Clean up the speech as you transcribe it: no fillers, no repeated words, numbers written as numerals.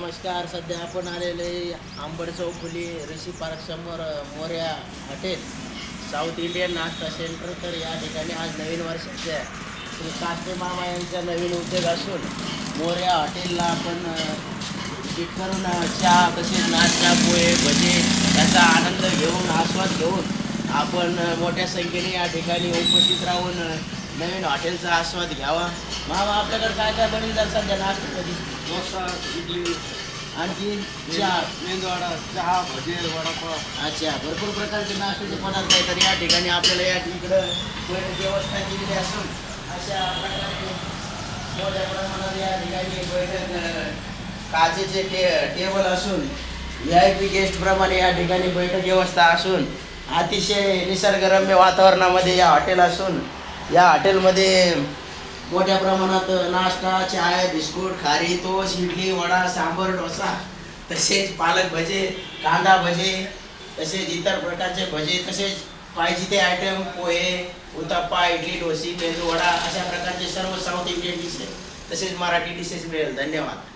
नमस्कार. सध्या आपण आलेले आंबड चौफुली ऋषी पार्क समोर मोरया हॉटेल साऊथ इंडियन नाश्ता सेंटर. तर या ठिकाणी आज नवीन वर्षाचे श्री काष्टे मामा यांचा नवीन उद्योग असून मोरया हॉटेलला आपण विजिट करून चहा तसेच नाश्ता पोहे भजे याचा आनंद घेऊन आस्वाद घेऊन आपण मोठ्या संख्येने या ठिकाणी उपस्थित राहून नवीन हॉटेलचा आस्वाद घ्यावा. मामा आपल्याकडे काय काय बनेल जर सध्या नाश्त्यामध्ये? डोसा, इडली, आणखी चहा, मेंदूवडा, चहा, भजे, वडापाव. अच्छा, भरपूर प्रकारचे नाश्त्याचे पदार्थ आहेत. तर या ठिकाणी आपल्याला या इकडं बैठक व्यवस्था केलेली असून अशा प्रकारे मोठ्या प्रमाणात या ठिकाणी बैठक काचेचे टेबल असून VIP गेस्ट प्रमाणे या ठिकाणी बैठक व्यवस्था असून अतिशय निसर्गरम्य वातावरणामध्ये या हॉटेल असून या हॉटेलमध्ये मोठ्या प्रमाणात नाश्ता, चाय, बिस्कुट, खारी, तोस, इडली, वडा, सांबर, डोसा तसेच पालक भजे, कांदा भजे तसेच इतर प्रकारचे भजे तसेच पाहिजे ते आयटम पोहे, उत्तप्पा, इडली, डोसी, मेदू वडा अशा प्रकारचे सर्व साऊथ इंडियन डिशेस तसेच मराठी डिशेस मिळेल. धन्यवाद.